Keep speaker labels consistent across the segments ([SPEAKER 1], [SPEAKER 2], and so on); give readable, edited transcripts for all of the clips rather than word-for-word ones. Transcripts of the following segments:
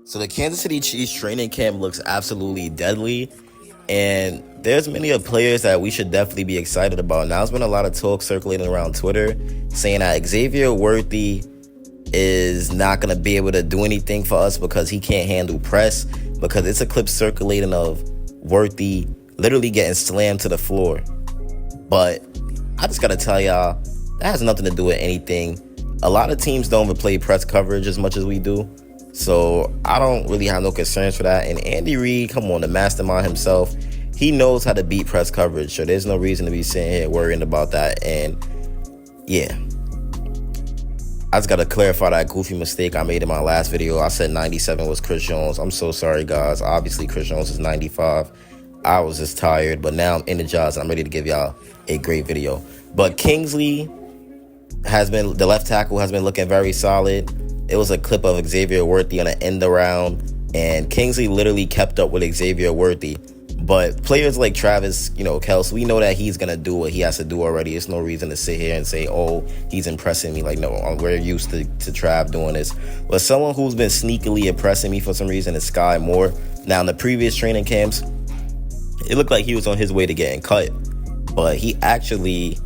[SPEAKER 1] So the Kansas City Chiefs training camp looks absolutely deadly, and there's many of players that we should definitely be excited about. Now, there's been a lot of talk circulating around Twitter saying that Xavier Worthy is not going to be able to do anything for us because he can't handle press, because it's a clip circulating of Worthy literally getting slammed to the floor. But I just got to tell y'all, that has nothing to do with anything. A lot of teams don't even play press coverage as much as we do. So I don't really have no concerns for that. And Andy Reid, come on, the mastermind himself, he knows how to beat press coverage. So there's no reason to be sitting here worrying about that. And yeah, I just got to clarify that goofy mistake I made in my last video. I said 97 was Chris Jones. I'm so sorry, guys. Obviously, Chris Jones is 95. I was just tired, but now I'm energized. I'm ready to give y'all a great video. But Kingsley the left tackle has been looking very solid. It was a clip of Xavier Worthy on an end around, and Kingsley literally kept up with Xavier Worthy. But players like Travis, Kelce, we know that he's going to do what he has to do already. There's no reason to sit here and say, oh, he's impressing me. Like, no, we're used to Trav doing this. But someone who's been sneakily impressing me for some reason is Sky Moore. Now, in the previous training camps, it looked like he was on his way to getting cut, but he actually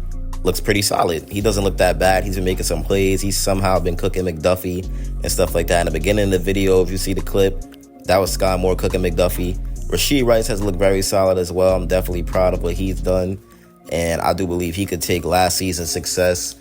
[SPEAKER 1] looks pretty solid. He doesn't look that bad. He's been making some plays. He's somehow been cooking McDuffie and stuff like that. In the beginning of the video, if you see the clip, that was Sky Moore cooking McDuffie. Rashee Rice has looked very solid as well. I'm definitely proud of what he's done, and I do believe he could take last season's success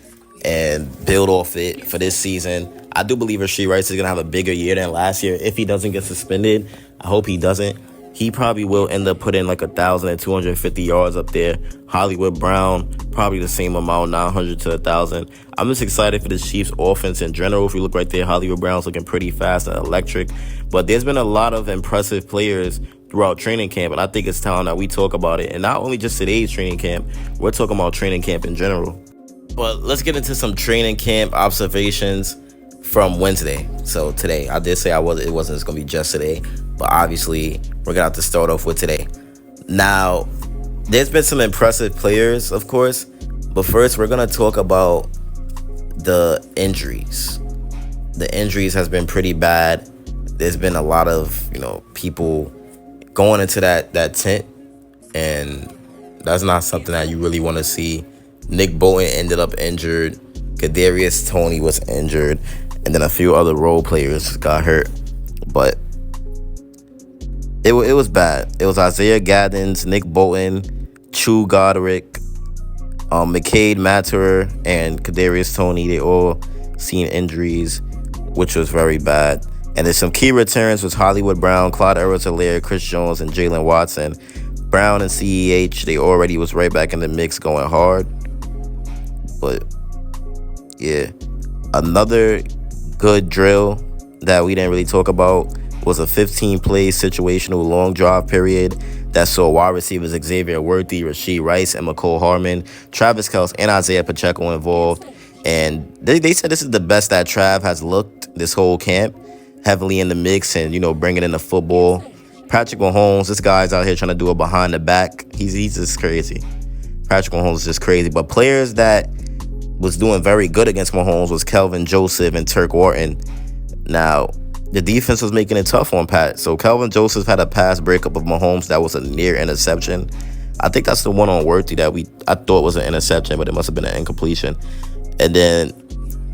[SPEAKER 1] and build off it for this season. I do believe Rashee Rice is going to have a bigger year than last year if he doesn't get suspended. I hope he doesn't. He probably will end up putting like 1,250 yards up there. Hollywood Brown, probably the same amount, 900 to 1,000. I'm just excited for the Chiefs offense in general. If you look right there, Hollywood Brown's looking pretty fast and electric. But there's been a lot of impressive players throughout training camp, and I think it's time that we talk about it. And not only just today's training camp, we're talking about training camp in general. But let's get into some training camp observations from Wednesday. So today, I did say it wasn't just going to be just today, but obviously we're going to have to start off with today. Now, there's been some impressive players, of course, but first we're going to talk about the injuries. The injuries has been pretty bad. There's been a lot of, people going into that tent, and that's not something that you really want to see. Nick Bolton ended up injured. Kadarius Toney was injured, and then a few other role players got hurt. But it was bad. It was Isaiah Gaddens, Nick Bolton, Chu Goderick, McCade Matterer, and Kadarius Toney. They all seen injuries, which was very bad. And there's some key returns was Hollywood Brown, Clyde Edwards-Helaire, Chris Jones, and Jalen Watson. Brown and CEH, they already was right back in the mix going hard. But yeah, another good drill that we didn't really talk about was a 15-play situational long drive period that saw wide receivers Xavier Worthy, Rashee Rice, and McCole Harmon, Travis Kelce, and Isaiah Pacheco involved. And they said this is the best that Trav has looked this whole camp, heavily in the mix and, bringing in the football. Patrick Mahomes, this guy's out here trying to do it behind the back. He's just crazy. Patrick Mahomes is just crazy. But players that was doing very good against Mahomes was Kelvin Joseph and Turk Wharton. Now, the defense was making it tough on Pat. So Kelvin Joseph had a pass breakup of Mahomes that was a near interception. I think that's the one on Worthy that I thought was an interception, but it must have been an incompletion. And then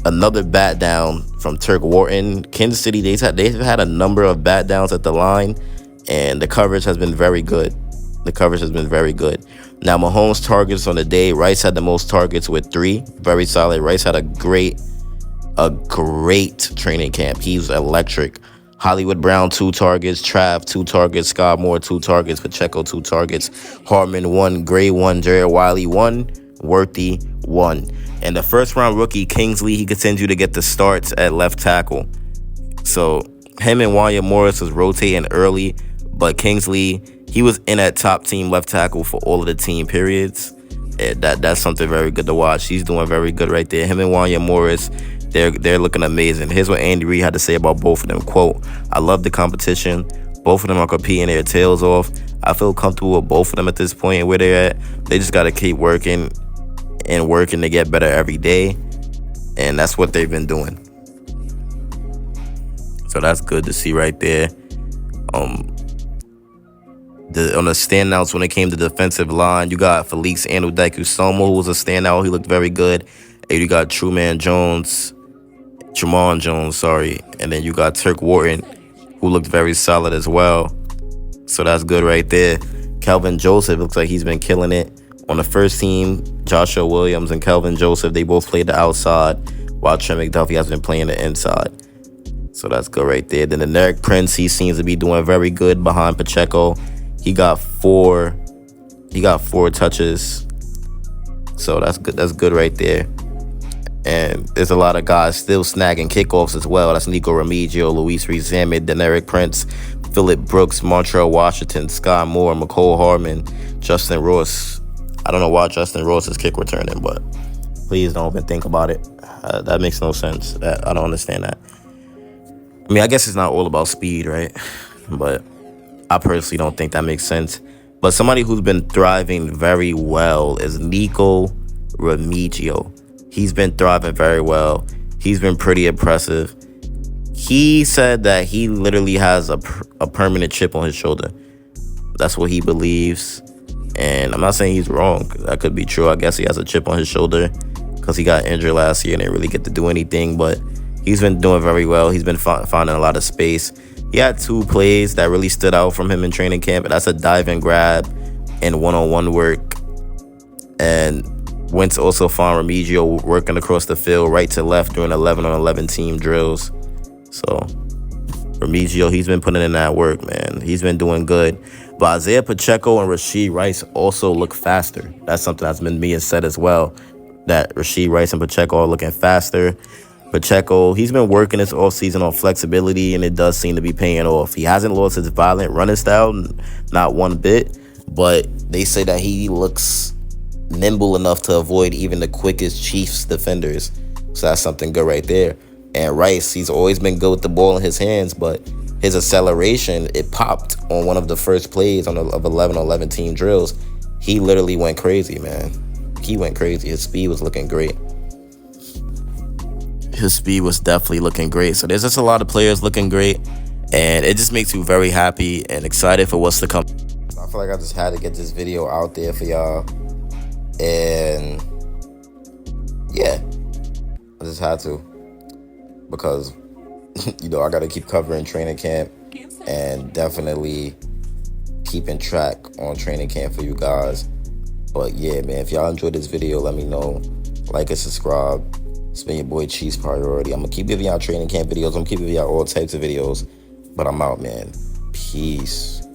[SPEAKER 1] another bat down from Turk Wharton. Kansas City, they've had a number of bat downs at the line, and the coverage has been very good. Now, Mahomes' targets on the day, Rice had the most targets with 3. Very solid. Rice had a great training camp. He was electric. Hollywood Brown, 2 targets. Trav, 2 targets. Scott Moore, 2 targets. Pacheco, 2 targets. Harmon, 1. Gray, 1. Jared Wiley, 1. Worthy, 1. And the first-round rookie, Kingsley, he continued to get the starts at left tackle. So him and Wanya Morris was rotating early, but Kingsley, he was in at top team left tackle for all of the team periods. And that's something very good to watch. He's doing very good right there. Him and Wanya Morris, they're looking amazing. Here's what Andy Reid had to say about both of them. Quote, "I love the competition. Both of them are competing their tails off. I feel comfortable with both of them at this point where they're at. They just got to keep working to get better every day." And that's what they've been doing. So So that's good to see right there. On the standouts when it came to defensive line, you got Felix Anudike-Uzomah, who was a standout. He looked very good. And you got Tremont Jones, sorry. And then you got Turk Wharton, who looked very solid as well. So that's good right there. Calvin Joseph looks like he's been killing it. On the first team, Joshua Williams and Calvin Joseph, they both played the outside, while Trent McDuffie has been playing the inside. So that's good right there. Then the Derek Prince, he seems to be doing very good behind Pacheco. He got four touches. So that's good. That's good right there. And there's a lot of guys still snagging kickoffs as well. That's Nico Remigio, Luis Rees-Zammit, Deneric Prince, Phillip Brooks, Montreal Washington, Sky Moore, McCole Harmon, Justin Ross. I don't know why Justin Ross is kick returning, but please don't even think about it. That makes no sense. I don't understand that. I mean, I guess it's not all about speed, right? But I personally don't think that makes sense. But somebody who's been thriving very well is Nico Remigio. He's been thriving very well. He's been pretty impressive. He said that he literally has a permanent chip on his shoulder. That's what he believes. And I'm not saying he's wrong. That could be true. I guess he has a chip on his shoulder because he got injured last year and didn't really get to do anything. But he's been doing very well. He's been finding a lot of space. He had 2 plays that really stood out from him in training camp. And that's a dive and grab and one-on-one work. And Wentz also found Remigio working across the field right to left during 11-on-11 team drills. So Remigio, he's been putting in that work, man. He's been doing good. But Isaiah Pacheco and Rashee Rice also look faster. That's something that's been being said as well, that Rashee Rice and Pacheco are looking faster. Pacheco, he's been working this offseason on flexibility, and it does seem to be paying off. He hasn't lost his violent running style, not one bit, but they say that he looks nimble enough to avoid even the quickest Chiefs defenders. So that's something good right there. And Rice, he's always been good with the ball in his hands, but his acceleration, it popped on one of the first plays of 11-on-11 team drills. He literally went crazy, man. He went crazy. His speed was looking great. His speed was definitely looking great. So there's just a lot of players looking great, and it just makes you very happy and excited for what's to come. I feel like I just had to get this video out there for y'all. And yeah, I just had to, because I got to keep covering training camp and definitely keeping track on training camp for you guys. But yeah, man, if y'all enjoyed this video, let me know. Like and subscribe. It's been your boy Chiefs Priority. I'm going to keep giving y'all training camp videos. I'm going to keep giving y'all all types of videos. But I'm out, man. Peace.